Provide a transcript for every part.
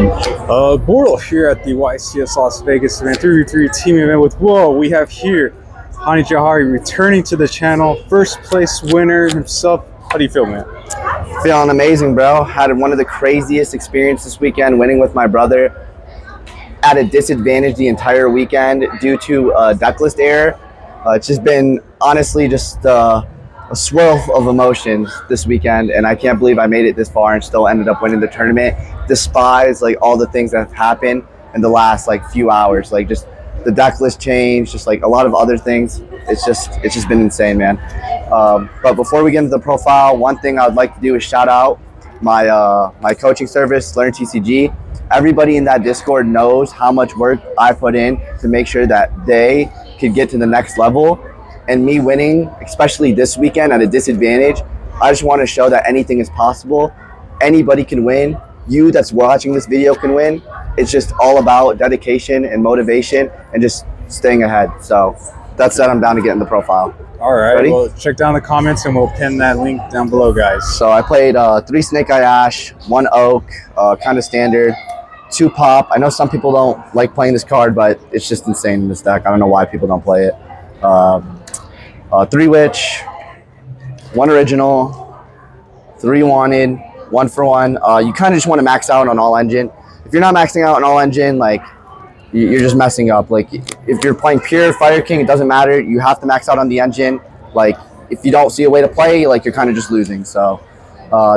Bortle here at the YCS Las Vegas event, 3v3 team event with we have here Hani Jawhari returning to the channel, first place winner himself. How do you feel, man? Feeling amazing, bro. Had one of the craziest experiences this weekend, winning with my brother at a disadvantage the entire weekend due to a deck list error. It's just been honestly just a swirl of emotions this weekend, and I can't believe I made it this far and still ended up winning the tournament. Despise like all the things that have happened in the last like few hours, like just the deck list change, just like a lot of other things. It's just been insane, man. But before we get into the profile, one thing I'd like to do is shout out my my coaching service, Learn TCG. Everybody in that Discord knows how much work I put in to make sure that they could get to the next level. And me winning, especially this weekend at a disadvantage, I just want to show that anything is possible. Anybody can win. You that's watching this video can win. It's just all about dedication and motivation and just staying ahead. So that said, I'm down to get in the profile. All right. Ready? Well, check down the comments and we'll pin that link down below, guys. So I played 3 Snake Eye Ash, 1 Oak, kind of standard, 2 Pop. I know some people don't like playing this card, but it's just insane in this deck. I don't know why people don't play it. 3 Witch, 1 Original, 3 Wanted, 1 for 1. You kind of just want to max out on all engine. If you're not maxing out on all engine, like you're just messing up. Like if you're playing pure Fire King, it doesn't matter. You have to max out on the engine. Like if you don't see a way to play, like you're kind of just losing. So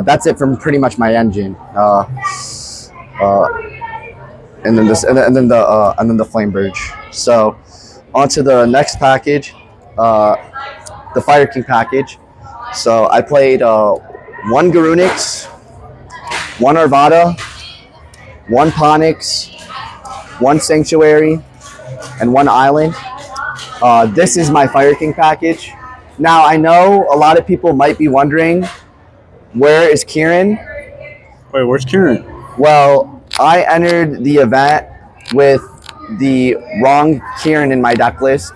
that's it from pretty much my engine. And then this, and then the Flame Burge. So on to the next package, the Fire King package. So I played 1 Garunix, 1 Arvada, 1 Ponix, 1 Sanctuary, and 1 Island. This is my Fire King package. Now, I know a lot of people might be wondering, where is Kieran? Wait, where's Kieran? Well, I entered the event with the wrong Kieran in my deck list.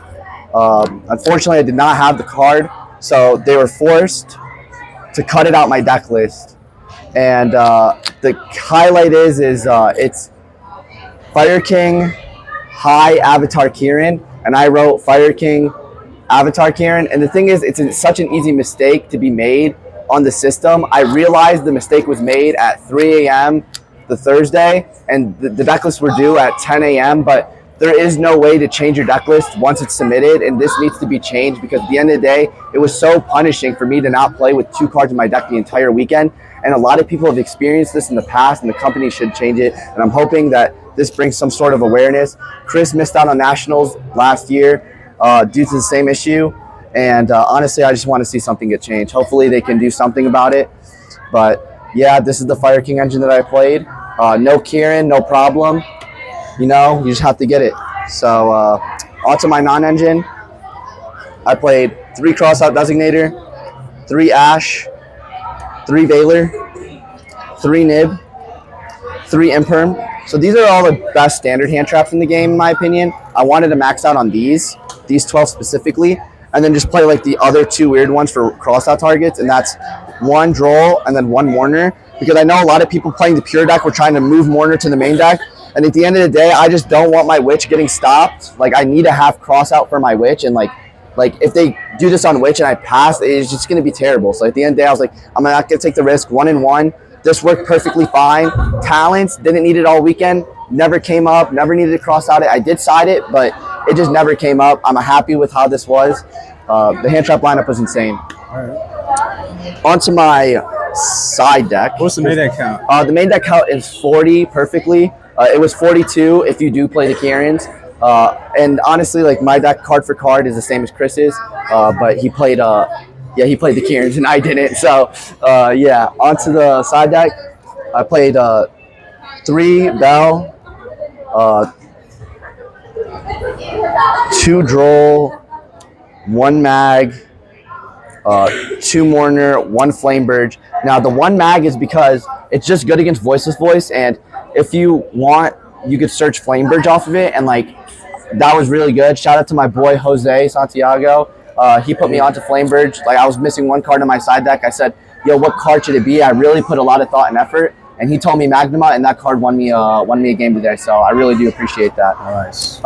Unfortunately, I did not have the card, so they were forced to cut it out my deck list. And the highlight is it's Fire King, High Avatar Kieran, and I wrote Fire King, Avatar Kieran. And the thing is, it's such an easy mistake to be made on the system. I realized the mistake was made at 3 a.m. the Thursday, and the deck lists were due at 10 a.m., but there is no way to change your deck list once it's submitted, and this needs to be changed because at the end of the day, it was so punishing for me to not play with 2 cards in my deck the entire weekend. And a lot of people have experienced this in the past, and the company should change it. And I'm hoping that this brings some sort of awareness. Chris missed out on Nationals last year due to the same issue. And honestly, I just want to see something get changed. Hopefully they can do something about it. But yeah, this is the Fire King engine that I played. No Kieran, no problem. You know, you just have to get it. So onto my non-engine. I played 3 Crossout Designator, 3 Ash, 3 Veiler, 3 Nib, 3 Imperm. So these are all the best standard hand traps in the game, in my opinion. I wanted to max out on these 12 specifically, and then just play like the other 2 weird ones for crossout targets, and that's 1 Droll and then 1 Mourner. Because I know a lot of people playing the pure deck were trying to move Mourner to the main deck, and at the end of the day, I just don't want my Witch getting stopped. Like I need to have crossout for my Witch, and like if they do this on Witch and I pass, it's just going to be terrible. So at the end of the day, I was like, I'm not going to take the risk. 1 and 1. This worked perfectly fine. Talents, didn't need it all weekend. Never came up. Never needed to cross out it. I did side it, but it just never came up. I'm happy with how this was. The hand trap lineup was insane. All right. Onto my side deck. What's the main deck count? The main deck count is 40 perfectly. It was 42 if you do play the Kierans. And honestly, like my deck card for card is the same as Chris's, but he played he played the Kierans and I didn't. So yeah, onto the side deck. I played 3 Bell, 2 Droll, 1 Mag, 2 Mourner, 1 Flame Burge. Now the 1 Mag is because it's just good against Voiceless Voice, and if you want, you could search Flame Burge off of it, and like that was really good. Shout out to my boy Jose Santiago. He put me onto Flame Burge. Like I was missing 1 card in my side deck. I said, yo, what card should it be? I really put a lot of thought and effort, and he told me Magnuma, and that card won me a game today. So I really do appreciate that. Nice.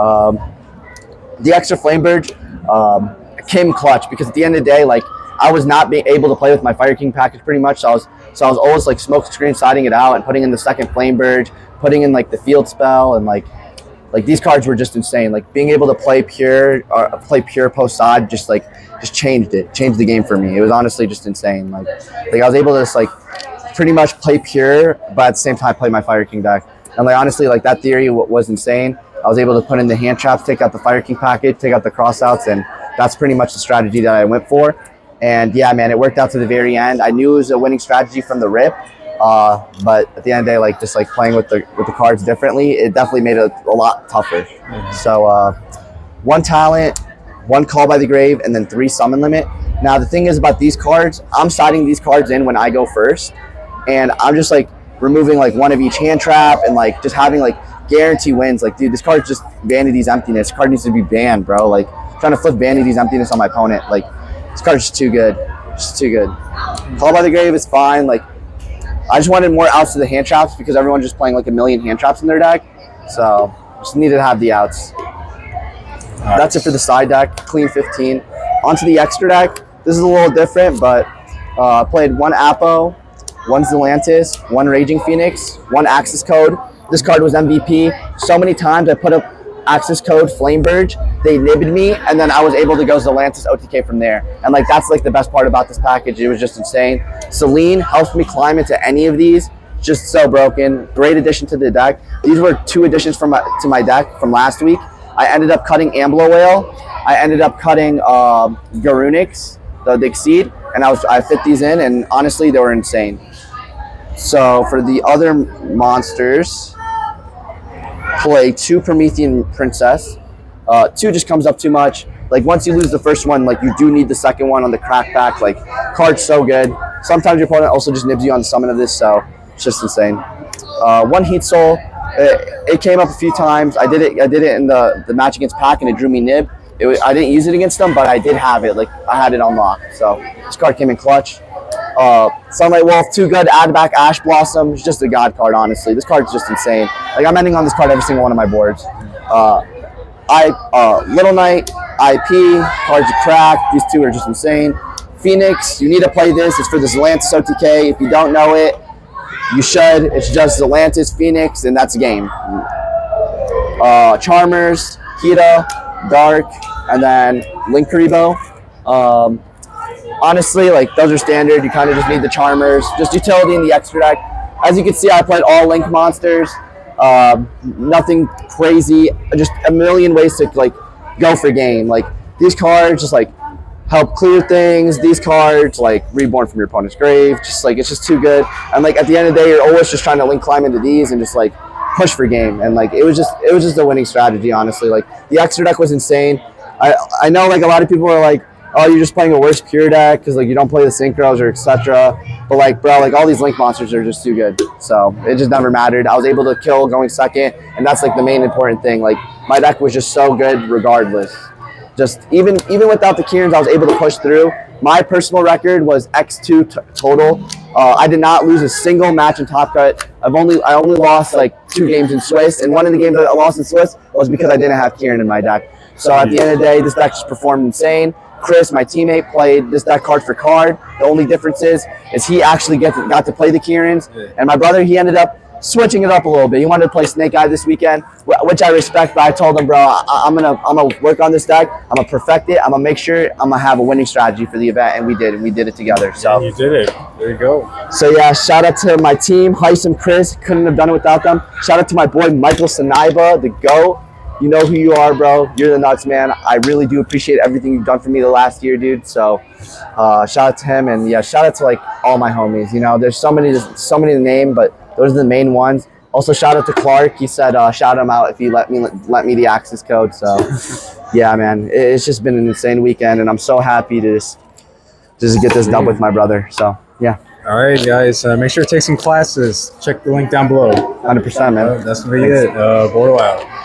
The extra Flame Burge came clutch because at the end of the day, like I was not being able to play with my Fire King package pretty much. So I was always like smoke screen siding it out and putting in the second Flame Burge, putting in like the field spell, and like these cards were just insane. Like being able to play pure post side just changed the game for me. It was honestly just insane. Like I was able to just like pretty much play pure, but at the same time play my Fire King deck. And like honestly, like that theory was insane. I was able to put in the hand traps, take out the Fire King package, take out the crossouts, and that's pretty much the strategy that I went for. And yeah, man, it worked out to the very end. I knew it was a winning strategy from the rip, but at the end of the day, like just like playing with the cards differently, it definitely made it a lot tougher. So 1 talent, 1 call by the grave, and then 3 summon limit. Now the thing is about these cards, I'm siding these cards in when I go first, and I'm just like removing like 1 of each hand trap and like just having like guarantee wins. Like, dude, this card's just Vanity's Emptiness. This card needs to be banned, bro. Like, trying to flip Vanity's Emptiness on my opponent. Like, this card's just too good. Just too good. Call by the Grave is fine. Like, I just wanted more outs to the hand traps because everyone's just playing like a million hand traps in their deck. So, just needed to have the outs. Nice. That's it for the side deck. Clean 15. Onto the extra deck. This is a little different, but I played 1 Apo, 1 Zelantis, 1 Raging Phoenix, 1 Axis Code. This card was MVP. So many times I put up Axis Code Flame Burge, they nibbed me, and then I was able to go Zelantis OTK from there. And like that's like the best part about this package. It was just insane. Celine helps me climb into any of these. Just so broken. Great addition to the deck. These were 2 additions to my deck from last week. I ended up cutting Amblo Whale. I ended up cutting Garunix, the Exceed, and I fit these in, and honestly, they were insane. So for the other monsters, play 2 Promethean Princess. 2 just comes up too much. Like once you lose the first one, like you do need the second one on the crackback. Like card's so good. Sometimes your opponent also just nibs you on the summon of this, so it's just insane. 1 Heat Soul. It came up a few times. I did it in the match against Pack, and it drew me nib. I didn't use it against them, but I did have it. Like I had it unlocked. So this card came in clutch. Sunlight Wolf, too good. Add back Ash Blossom. It's just a god card, honestly. This card's just insane. Like I'm ending on this card every single one of my boards. Little Knight, IP, cards are cracked. These 2 are just insane. Phoenix, you need to play this. It's for the Zelantis OTK. If you don't know it, you should. It's just Zelantis, Phoenix, and that's a game. Charmers, Kita, Dark, and then Link Karibo. Honestly, like those are standard. You kind of just need the Charmers, just utility in the extra deck. As you can see, I played all Link monsters. Nothing crazy. Just a million ways to like go for game. Like these cards just like help clear things. These cards like Reborn from your opponent's grave. Just like it's just too good. And like at the end of the day, you're always just trying to Link climb into these and just like push for game. And like it was just a winning strategy. Honestly, like the extra deck was insane. I know like a lot of people are like, oh, you're just playing a worse pure deck because like you don't play the synchros or etc. But like, bro, like all these Link monsters are just too good. So it just never mattered. I was able to kill going second, and that's like the main important thing. Like my deck was just so good regardless. Just even without the Kierans, I was able to push through. My personal record was X2 total. I did not lose a single match in Top Cut. I only lost like 2 games in Swiss, and one of the games that I lost in Swiss was because I didn't have Kieran in my deck. So at the end of the day, this deck just performed insane. Chris, my teammate, played this deck card for card. The only difference is he actually got to play the Kierans, and my brother, he ended up switching it up a little bit. He wanted to play Snake Eye this weekend, which I respect, but I told him, bro, I'm gonna work on this deck. I'm gonna perfect it. I'm gonna make sure I'm gonna have a winning strategy for the event, and we did it together. So you did it. There you go. So yeah, shout out to my team, Heis and Chris. Couldn't have done it without them. Shout out to my boy Michael Sanaiba, the GOAT. You know who you are, bro. You're the nuts, man. I really do appreciate everything you've done for me the last year, dude. So shout out to him, and yeah, shout out to like all my homies. You know, there's so many to name, but those are the main ones. Also, shout out to Clark. He said shout him out if he let me the access code. So yeah, man, it's just been an insane weekend, and I'm so happy to just get this done with my brother. So yeah. All right, guys, make sure to take some classes. Check the link down below. 100%, man. That's gonna be it. Bortle out.